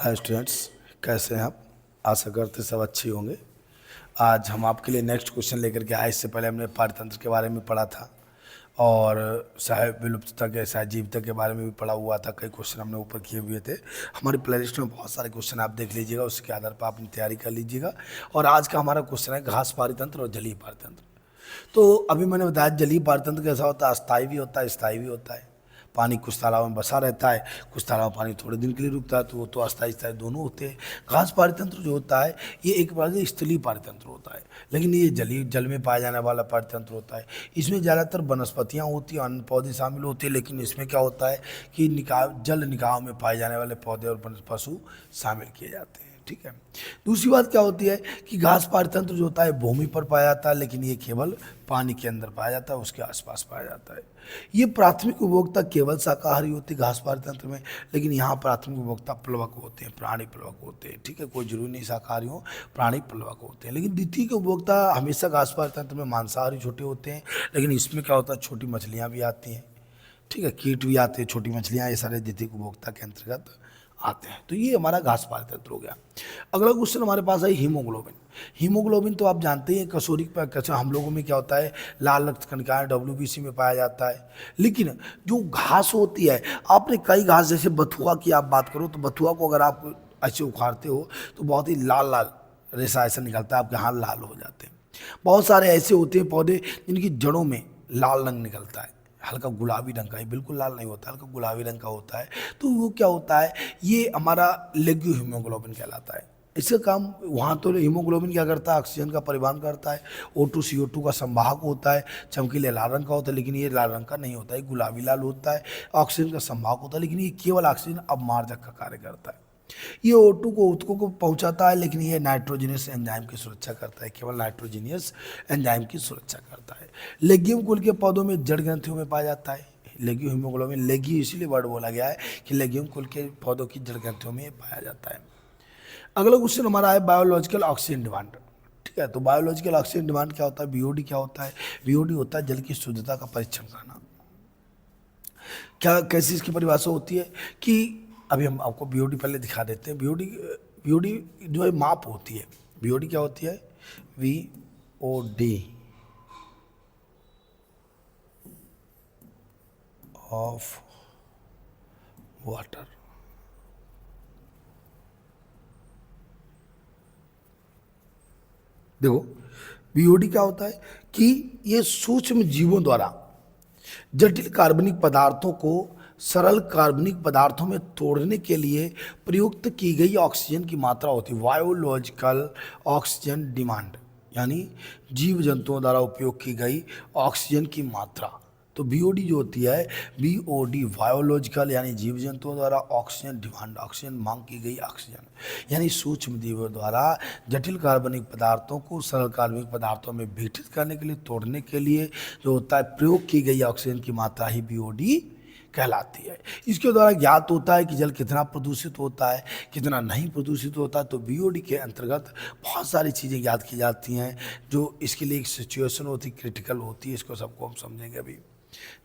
Hi students, कैसे हैं आप? आशा करते सब अच्छे होंगे। आज हम आपके लिए नेक्स्ट क्वेश्चन लेकर के आए। इससे पहले हमने पारतंत्र के बारे में पढ़ा था और शायद विलुप्तता के सहजीविता के बारे में भी पढ़ा हुआ था। कई क्वेश्चन हमने ऊपर किए हुए थे। हमारी प्लेलिस्ट में बहुत सारे क्वेश्चन आप देख लीजिएगा, उसके आधार पर अपनी तैयारी कर लीजिएगा। और आज का हमारा क्वेश्चन है घास पारितंत्र और जलीय पारितंत्र। तो अभी मैंने बताया जलीय पारितंत्र कैसा होता है, अस्थायी भी होता है, स्थायी भी होता है। पानी कुछ तालाब में बसा रहता है, कुछ तालाब में पानी थोड़े दिन के लिए रुकता है, तो वो तो अस्थायी स्थायी दोनों होते हैं। घास पारितंत्र जो होता है ये एक प्रकार से स्थलीय पारितंत्र होता है, लेकिन ये जल में पाया जाने वाला पारितंत्र होता है। इसमें ज़्यादातर वनस्पतियाँ होती हैं, अन्य पौधे शामिल होते हैं, लेकिन इसमें क्या होता है कि जल निकाय में पाए जाने वाले पौधे और पशु शामिल किए जाते हैं। ठीक है। दूसरी बात क्या होती है कि घास पारितंत्र जो होता है भूमि पर पाया जाता है, लेकिन ये केवल पानी के अंदर पाया जाता है, उसके आसपास पाया जाता है। ये प्राथमिक उपभोक्ता केवल शाकाहारी होती है घास पारितंत्र में, लेकिन यहाँ प्राथमिक उपभोक्ता प्लवक होते हैं, प्राणी प्लवक होते हैं। ठीक है, कोई जरूरी नहीं शाकाहारी हो, प्राणी प्लवक होते हैं। लेकिन द्वितीय के उपभोक्ता हमेशा घास पारितंत्र में मांसाहारी छोटे होते हैं, लेकिन इसमें क्या होता है छोटी मछलियाँ भी आती हैं। ठीक है, कीट भी आते हैं, छोटी मछलियाँ, ये सारे द्वितीय उपभोक्ता के अंतर्गत आते हैं। तो ये हमारा घास पारितंत्र हो गया। अगला क्वेश्चन हमारे पास है हीमोग्लोबिन। हीमोग्लोबिन तो आप जानते हैं कसौरी कैसे हम लोगों में क्या होता है लाल रक्त कणिकाएं WBC में पाया जाता है। लेकिन जो घास होती है, आपने कई घास जैसे बथुआ की आप बात करो तो बथुआ को अगर आप ऐसे उखाड़ते हो तो बहुत ही लाल लाल रेशा ऐसा निकलता है, आपके हाथ लाल हो जाते हैं। बहुत सारे ऐसे होते हैं पौधे जिनकी जड़ों में लाल रंग निकलता है, हल्का गुलाबी रंग का, ये बिल्कुल लाल नहीं होता, हल्का गुलाबी रंग का होता है। तो वो क्या होता है, ये हमारा लेग्यू हीमोग्लोबिन कहलाता है। इसका काम वहाँ तो हीमोग्लोबिन क्या करता है, ऑक्सीजन का परिवहन करता है। O2 CO2 का संवाहक होता है, चमकीले लाल रंग का होता है, लेकिन ये लाल रंग का नहीं होता है, गुलाबी लाल होता है। ऑक्सीजन का संवाहक होता है, लेकिन ये केवल ऑक्सीजन अवमार्जक का कार्य करता है। ये O2 को ऊतकों को पहुंचाता है, लेकिन ये नाइट्रोजनियस एंजाइम की सुरक्षा करता है, केवल नाइट्रोजनियस एंजाइम की सुरक्षा करता है। लेग्यूम कुल के पौधों में जड़ ग्रंथियों में पाया जाता है। लेग्यू हीमोग्लोबिन, लेग्यू इसीलिए वर्ड बोला गया है कि लेग्यूम कुल के पौधों की जड़ ग्रंथियों में पाया जाता है। अगला क्वेश्चन हमारा है बायोलॉजिकल ऑक्सीजन डिमांड। ठीक है, तो बायोलॉजिकल ऑक्सीजन डिमांड क्या होता है, BOD क्या होता है? BOD होता है जल की शुद्धता का परीक्षण करना। क्या कैसी इसकी परिभाषा होती है कि अभी हम आपको BOD पहले दिखा देते हैं। BOD जो है माप होती है। BOD क्या होती है? VOD of water. देखो BOD क्या होता है कि ये सूक्ष्म जीवों द्वारा जटिल कार्बनिक पदार्थों को सरल कार्बनिक पदार्थों में तोड़ने के लिए प्रयुक्त की गई ऑक्सीजन की मात्रा होती है। बायोलॉजिकल ऑक्सीजन डिमांड यानी जीव जंतुओं द्वारा उपयोग की गई ऑक्सीजन की मात्रा। तो BOD जो होती है, BOD बायोलॉजिकल यानी जीव जंतुओं द्वारा, ऑक्सीजन डिमांड ऑक्सीजन मांग की गई ऑक्सीजन, यानी सूक्ष्म जीवों द्वारा जटिल कार्बनिक पदार्थों को सरल कार्बनिक पदार्थों में विघटित करने के लिए, तोड़ने के लिए जो होता है प्रयोग की गई ऑक्सीजन की मात्रा ही BOD कहलाती है। इसके द्वारा ज्ञात होता है कि जल कितना प्रदूषित होता है, कितना नहीं प्रदूषित होता है। तो BOD के अंतर्गत बहुत सारी चीज़ें ज्ञात की जाती हैं जो इसके लिए एक सिचुएशन होती है, क्रिटिकल होती है। इसको सबको हम समझेंगे अभी।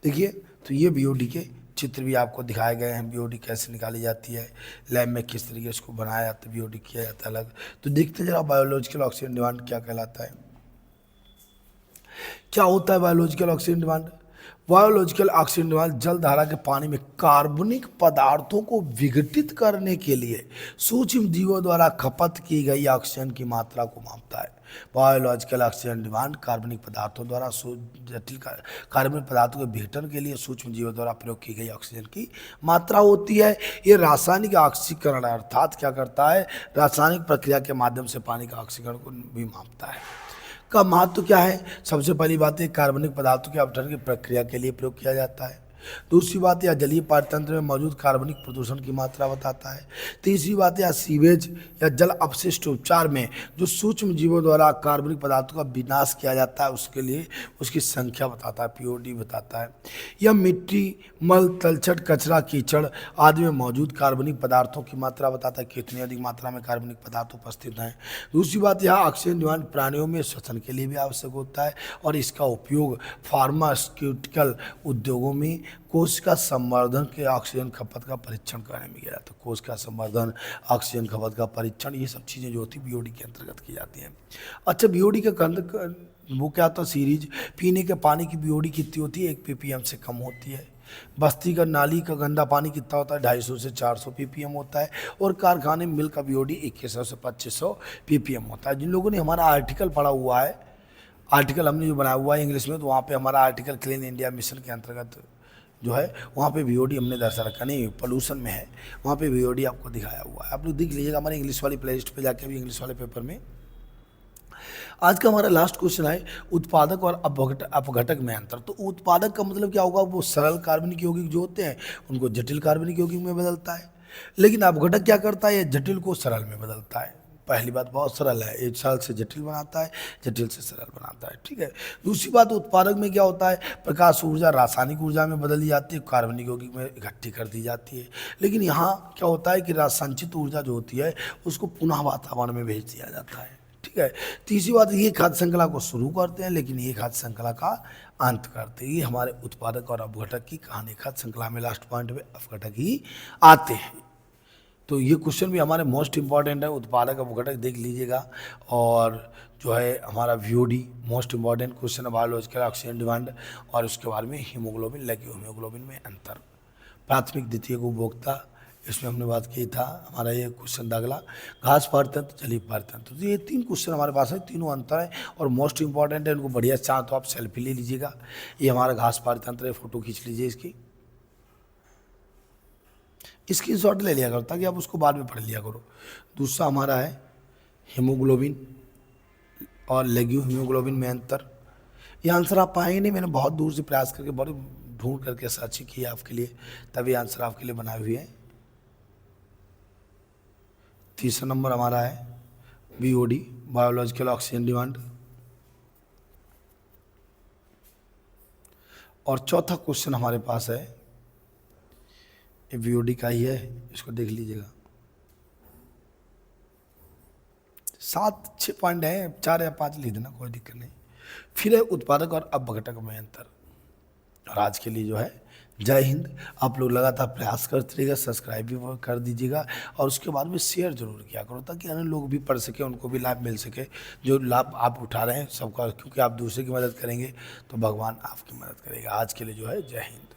देखिए, तो ये BOD के चित्र भी आपको दिखाए गए हैं, BOD कैसे निकाली जाती है, लैब में किस तरीके से इसको बनाया जाता है, BOD किया जाता है अलग। तो देखते जरा बायोलॉजिकल ऑक्सीजन डिमांड क्या कहलाता है। क्या होता है biological oxygen demand? Biological oxygen demand जल धारा के पानी में कार्बनिक पदार्थों को विघटित करने के लिए सूक्ष्म जीवों द्वारा खपत की गई ऑक्सीजन की मात्रा को मापता है। बायोलॉजिकल ऑक्सीजन डिमांड कार्बनिक पदार्थों द्वारा जटिल कार्बनिक पदार्थों के विघटन के लिए सूक्ष्म जीवों द्वारा प्रयोग की गई ऑक्सीजन की मात्रा होती है। ये रासायनिक ऑक्सीकरण अर्थात क्या करता है, रासायनिक प्रक्रिया के माध्यम से पानी का ऑक्सीकरण को भी मापता है। का महत्व क्या है? सबसे पहली बात है कार्बनिक पदार्थों के अपघटन की प्रक्रिया के लिए प्रयोग किया जाता है। दूसरी बात यह जलीय पारितंत्र में मौजूद कार्बनिक प्रदूषण की मात्रा बताता है। तीसरी बात यह सीवेज या जल अपशिष्ट उपचार में जो सूक्ष्म जीवों द्वारा कार्बनिक पदार्थों का विनाश किया जाता है उसके लिए उसकी संख्या बताता है, POD बताता है। यह मिट्टी, मल, तलछट, कचरा, कीचड़ आदि में मौजूद कार्बनिक पदार्थों की मात्रा बताता है, कितनी अधिक मात्रा में कार्बनिक पदार्थ उपस्थित हैं। दूसरी बात यह ऑक्सीजन डिमांड प्राणियों में श्वसन के लिए भी आवश्यक होता है और इसका उपयोग फार्मास्यूटिकल उद्योगों में कोशिका संवर्धन के ऑक्सीजन खपत का परीक्षण करने में किया जाता है। कोशिका संवर्धन, ऑक्सीजन खपत का परीक्षण, ये सब चीज़ें जो होती है बीओडी के अंतर्गत की जाती हैं। अच्छा, बीओडी का वो क्या होता है सीरीज, पीने के पानी की बीओडी कितनी होती है? 1 ppm से कम होती है। बस्ती का नाली का गंदा पानी कितना होता है? 250 से 400 ppm होता है। और कारखाने में मिल का बीओडी 2100 से 2500 ppm होता है। जिन लोगों ने हमारा आर्टिकल पढ़ा हुआ है, आर्टिकल हमने जो बनाया हुआ है इंग्लिश में, तो वहाँ पे हमारा आर्टिकल क्लीन इंडिया मिशन के अंतर्गत जो है वहाँ पे बीओडी हमने दर्शा रखा, नहीं पोल्यूशन में है, वहाँ पे बीओडी आपको दिखाया हुआ है। आप लोग देख लीजिएगा हमारे इंग्लिश वाली प्ले लिस्ट पर जाके भी, इंग्लिश वाले पेपर में। आज का हमारा लास्ट क्वेश्चन है उत्पादक और अपघटक में अंतर। तो उत्पादक का मतलब क्या होगा? वो सरल कार्बनिक यौगिक जो होते हैं उनको जटिल कार्बनिक यौगिक में बदलता है। लेकिन अपघटक क्या करता है? ये जटिल को सरल में बदलता है। पहली बात बहुत सरल है, एक सरल से जटिल बनाता है, जटिल से सरल बनाता है, ठीक है। दूसरी बात, उत्पादक में क्या होता है? प्रकाश ऊर्जा रासायनिक ऊर्जा में बदली जाती है, कार्बनिक यौगिक में इकट्ठी कर दी जाती है। लेकिन यहाँ क्या होता है कि संचित ऊर्जा जो होती है उसको पुनः वातावरण में भेज दिया जाता है, ठीक है। तीसरी बात, ये खाद्य श्रृंखला को शुरू करते हैं लेकिन ये खाद्य श्रृंखला का अंत करते हैं। ये हमारे उत्पादक और अपघटक की कहानी। खाद्य श्रृंखला में लास्ट पॉइंट में अपघटक ही आते हैं। तो ये क्वेश्चन भी हमारे मोस्ट इंपॉर्टेंट है, उत्पादक अपघटक देख लीजिएगा। और जो है हमारा वीओडी मोस्ट इंपॉर्टेंट क्वेश्चन है, बायोलॉजिकल ऑक्सीजन डिमांड, और उसके बाद में हीमोग्लोबिन, लघु हीमोग्लोबिन में अंतर, प्राथमिक द्वितीयक उपभोक्ता, इसमें हमने बात की था। हमारा ये क्वेश्चन अगला, घास पारतंत्र, जलीय पारतंत्र। तो ये 3 क्वेश्चन हमारे पास है, तीनों अंतर है और मोस्ट इंपॉर्टेंट है। इनको बढ़िया चाह तो आप सेल्फी ले लीजिएगा। ये हमारा घास पारतंत्र है, फोटो खींच लीजिए इसकी, स्क्रीनशॉट ले लिया करो ताकि आप उसको बाद में पढ़ लिया करो। दूसरा हमारा है हीमोग्लोबिन और लघु हीमोग्लोबिन में अंतर। ये आंसर आप पाएंगे नहीं, मैंने बहुत दूर से प्रयास करके बड़े ढूंढ करके सर्च किया आपके लिए, तभी आंसर आपके लिए बनाए हुए हैं। तीसरा नंबर हमारा है बीओडी, बायोलॉजिकल ऑक्सीजन डिमांड। और चौथा क्वेश्चन हमारे पास है, ये बीओडी का ही है, इसको देख लीजिएगा। 7-6 पॉइंट है, 4 या 5 लिख देना, कोई दिक्कत नहीं। फिर है उत्पादक और अपघटक में अंतर। और आज के लिए जो है जय हिंद। आप लोग लगातार प्रयास करते रहिएगा, सब्सक्राइब भी कर दीजिएगा और उसके बाद में शेयर जरूर किया करो ताकि अन्य लोग भी पढ़ सके, उनको भी लाभ मिल सके। जो लाभ आप उठा रहे हैं सबका, क्योंकि आप दूसरे की मदद करेंगे तो भगवान आपकी मदद करेगा। आज के लिए जो है जय हिंद।